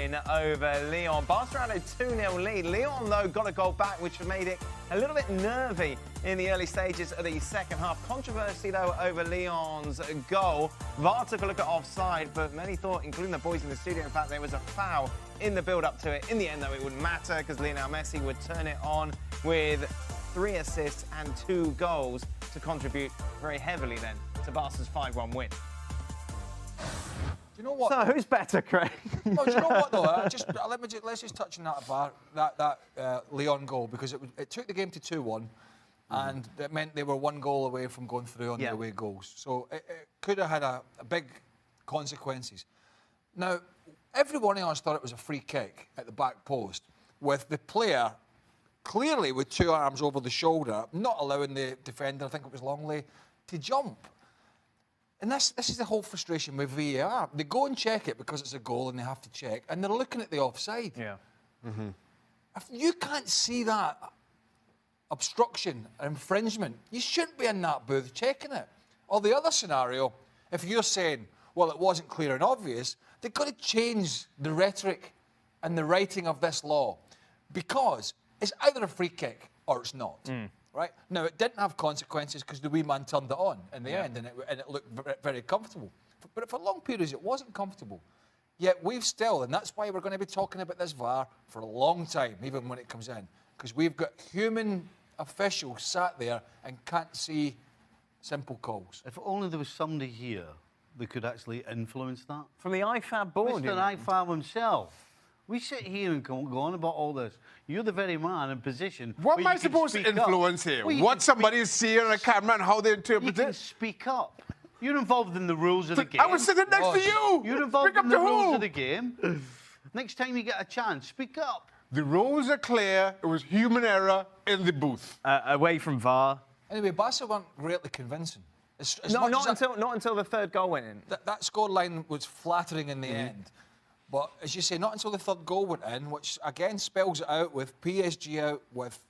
win over Lyon. Barcelona had a 2-0 lead. Lyon, though, got a goal back, which made it a little bit nervy in the early stages of the second half. Controversy, though, over Lyon's goal. VAR took a look at offside, but many thought, including the boys in the studio, in fact, there was a foul in the build-up to it. In the end, though, it wouldn't matter because Lionel Messi would turn it on with 3 assists and 2 goals to contribute very heavily then to Barca's 5-1 win. Do you know what? So who's better, Craig? No, do you know what though? Let's just touch on that Lyon goal, because it took the game to 2-1, and it meant they were 1 goal away from going through on the away goals. So it could have had a big consequences. Now, every one of us thought it was a free kick at the back post, with the player clearly with 2 arms over the shoulder, not allowing the defender, I think it was Longley, to jump. And this is the whole frustration with VAR. They go and check it because it's a goal and they have to check, and they're looking at the offside. Yeah. If you can't see that obstruction or infringement, you shouldn't be in that booth checking it. Or the other scenario, if you're saying, well, it wasn't clear and obvious, they've got to change the rhetoric and the writing of this law, because it's either a free kick or it's not. Right? Now, it didn't have consequences because the wee man turned it on in the end, and it looked very comfortable. But for long periods, it wasn't comfortable. Yet we've still, and that's why we're going to be talking about this VAR for a long time, even when it comes in, because we've got human officials sat there and can't see simple calls. If only there was somebody here that could actually influence that. From the IFAB board? Mr. IFAB himself. We sit here and go on about all this. You're the very man in position. What am I supposed to influence here? What somebody is seeing on a camera and how they interpret it? You can speak up. You're involved in the rules of the game. I was sitting next to you. You're involved in the rules of the game. Next time you get a chance, speak up. The rules are clear. It was human error in the booth. Away from VAR. Anyway, Barca weren't greatly convincing. Not until the 3rd goal went in. That scoreline was flattering in the end. But as you say, not until the 3rd goal went in, which again spells it out with PSG out, with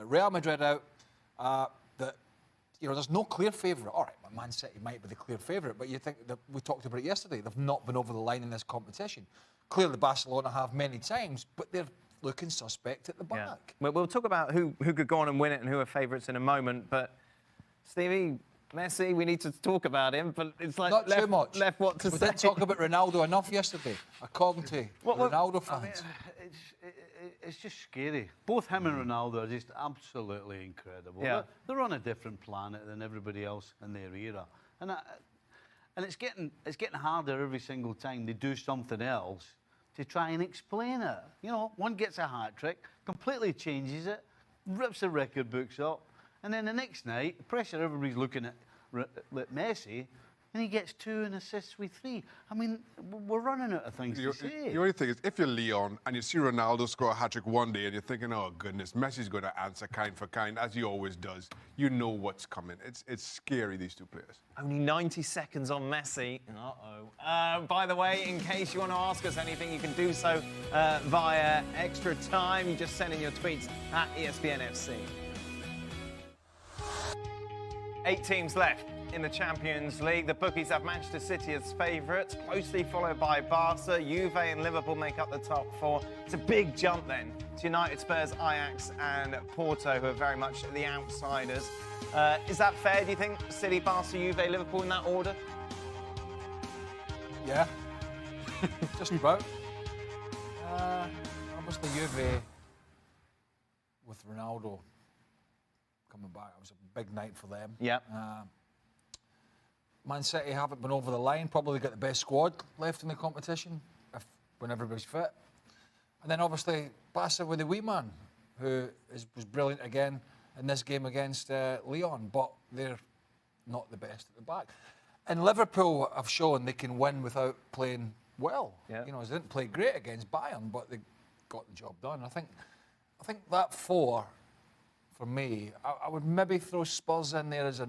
Real Madrid out, that there's no clear favourite. All right, Man City might be the clear favourite, but you think that we talked about it yesterday. They've not been over the line in this competition. Clearly, Barcelona have many times, but they're looking suspect at the back. Yeah. We'll talk about who could go on and win it and who are favourites in a moment. But Stevie, Messi, we need to talk about him, but it's like not too much. Left what to say. We didn't talk about Ronaldo enough yesterday, according to Ronaldo fans. I mean, it's just scary. Both him and Ronaldo are just absolutely incredible. Yeah. They're on a different planet than everybody else in their era, and it's getting harder every single time they do something else to try and explain it. One gets a hat trick, completely changes it, rips the record books up. And then the next night, the pressure, everybody's looking at Messi, and he gets 2 and assists with 3. I mean, we're running out of things to say. The only thing is, if you're Lyon and you see Ronaldo score a hat-trick one day and you're thinking, oh, goodness, Messi's going to answer kind for kind, as he always does, you know what's coming. It's scary, these 2 players. Only 90 seconds on Messi. By the way, in case you want to ask us anything, you can do so via extra time. You just send in your tweets at ESPN FC. 8 teams left in the Champions League. The bookies have Manchester City as favourites, closely followed by Barca. Juve and Liverpool make up the top 4. It's a big jump then to United, Spurs, Ajax and Porto, who are very much the outsiders. Is that fair, do you think? City, Barca, Juve, Liverpool in that order? Yeah, just about. Obviously, Juve with Ronaldo coming back, it was a big night for them. Yeah. Man City haven't been over the line, probably got the best squad left in the competition when everybody's fit. And then obviously Barca with the wee man, who was brilliant again in this game against Lyon, but they're not the best at the back. And Liverpool have shown they can win without playing well. Yeah. They didn't play great against Bayern, but they got the job done. I think that 4. For me, I would maybe throw Spurs in there as I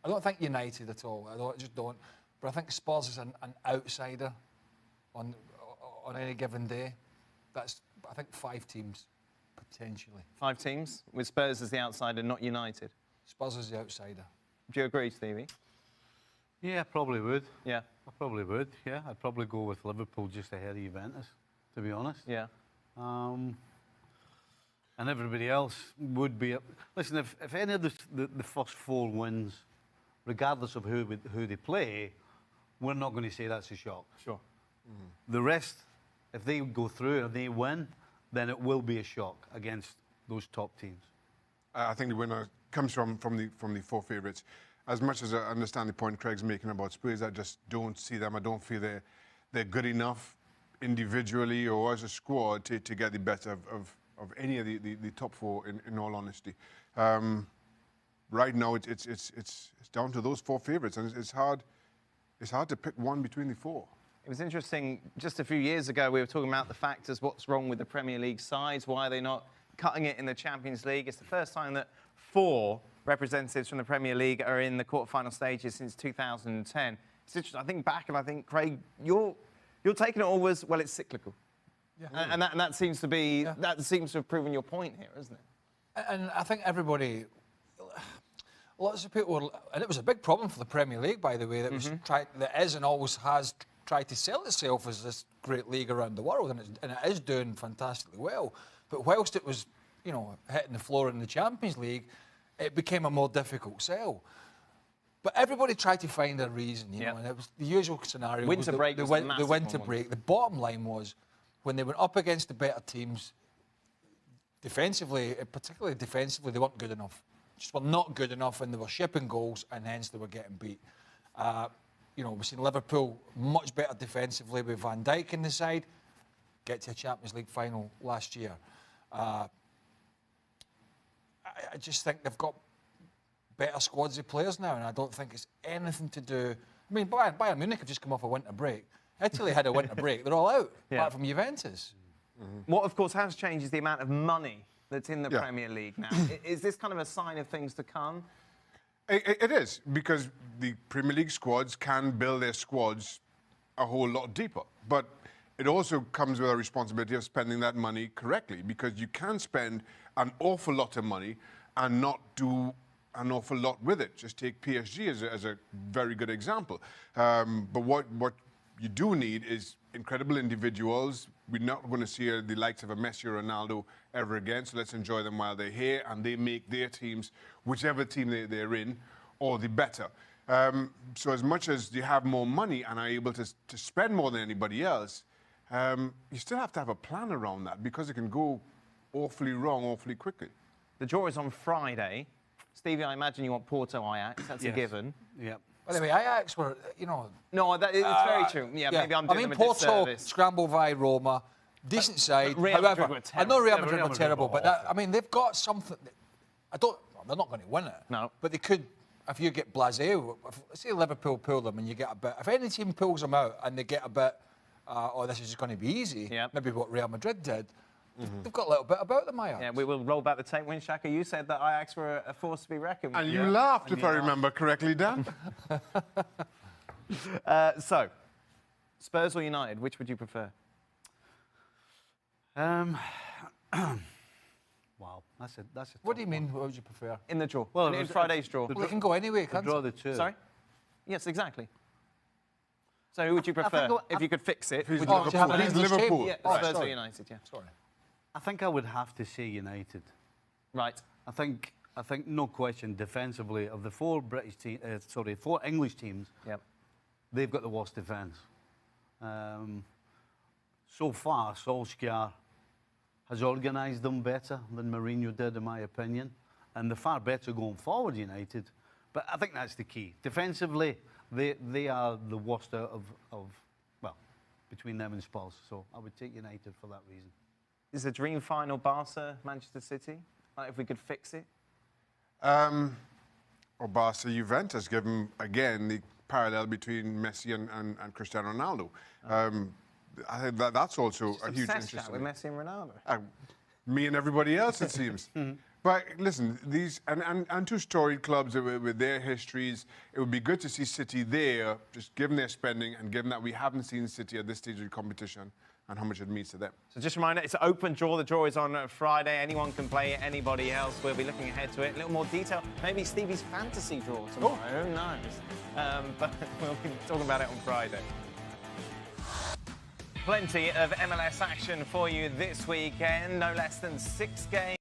don't think United at all. I just don't. But I think Spurs is an outsider on any given day. That's, I think, 5 teams, potentially. 5 teams, with Spurs as the outsider, not United? Spurs is the outsider. Do you agree, Stevie? Yeah, I probably would. Yeah. I probably would, yeah. I'd probably go with Liverpool just ahead of Juventus, to be honest. Yeah. And everybody else would be... Listen, if any of the first 4 wins, regardless of who they play, we're not going to say that's a shock. Sure. The rest, if they go through and they win, then it will be a shock against those top teams. I think the winner comes from the 4 favourites. As much as I understand the point Craig's making about Spurs, I just don't see them. I don't feel they're good enough individually or as a squad to get the better of any of the top 4. In all honesty, right now it's down to those 4 favourites, and it's hard to pick one between the 4. It was interesting, just a few years ago, we were talking about the factors, what's wrong with the Premier League sides, why are they not cutting it in the Champions League. It's the first time that 4 representatives from the Premier League are in the quarter-final stages since 2010. It's interesting. I think back, and I think, Craig, you're taking it all as, well, it's cyclical. Yeah. And that seems to be, that seems to have proven your point here, isn't it? And I think everybody... Lots of people, and it was a big problem for the Premier League, by the way, that that is and always has tried to sell itself as this great league around the world, and it is doing fantastically well. But whilst it was, you know, hitting the floor in the Champions League, it became a more difficult sell. But everybody tried to find a reason, you know, and it was the usual scenario. Winter break was the winter break. The bottom line was, when they went up against the better teams, defensively, particularly defensively, they weren't good enough. Just were not good enough, and they were shipping goals, and hence they were getting beat. You know, we've seen Liverpool much better defensively with Van Dijk in the side, get to a Champions League final last year. I just think they've got better squads of players now, and I don't think it's anything to do... I mean, Bayern Munich have just come off a winter break. Italy had a winter break. They're all out, apart from Juventus. What, of course, has changed is the amount of money that's in the Premier League now. Is this kind of a sign of things to come? It is, because the Premier League squads can build their squads a whole lot deeper. But it also comes with a responsibility of spending that money correctly, because you can spend an awful lot of money and not do an awful lot with it. Just take PSG as a very good example. But what you do need is incredible individuals. We're not going to see the likes of a Messi or Ronaldo ever again, so let's enjoy them while they're here, and they make their teams, whichever team they're in, all the better. So as much as you have more money and are able to spend more than anybody else, you still have to have a plan around that, because it can go awfully wrong awfully quickly. The draw is on Friday. Stevie, I imagine you want Porto Ajax. That's a given. Yep. By the way, Ajax were, you know... No, it's very true. Yeah, maybe I'm doing them a Porto disservice. scrambled by Roma, decent side. Real Madrid were I know Real terrible. Madrid were terrible, but I mean, they've got something... they're not going to win it. No. But they could, if you get blasé, say Liverpool pull them and you get a bit... If any team pulls them out and they get a bit, this is just going to be easy, maybe what Real Madrid did, they've got a little bit about them, Ajax. Yeah, we will roll back the tape. When Shaka, you said that Ajax were a force to be reckoned with. And you laughed, if I remember correctly, Dan. So, Spurs or United, which would you prefer? Wow, that's a What do you mean, what would you prefer? In the draw. Well, in Friday's draw. Well, they can go anyway, can't draw they? the two. Sorry? Yes, exactly. So who would you prefer? If you could fix it, would you Liverpool. He's Liverpool. Yeah, Spurs or United, yeah. Sorry. I think I would have to say United. Right. I think no question, defensively, of the 4 4 English teams, they've got the worst defence. So far, Solskjaer has organised them better than Mourinho did, in my opinion, and they're far better going forward, United. But I think that's the key. Defensively, they are the worst out of between them and Spurs. So I would take United for that reason. Is the dream final Barca, Manchester City? Like, if we could fix it? Or Barca Juventus, given, again, the parallel between Messi and Cristiano Ronaldo. I think that's also a huge interest. With Messi and Ronaldo. Me and everybody else, it seems. But listen, these and 2 storied clubs with their histories, it would be good to see City there, just given their spending and given that we haven't seen City at this stage of the competition and how much it means to them. So just a reminder, it's an open draw. The draw is on Friday. Anyone can play it, anybody else. We'll be looking ahead to it. A little more detail. Maybe Stevie's fantasy draw tomorrow. Who knows? But we'll be talking about it on Friday. Plenty of MLS action for you this weekend. No less than 6 games.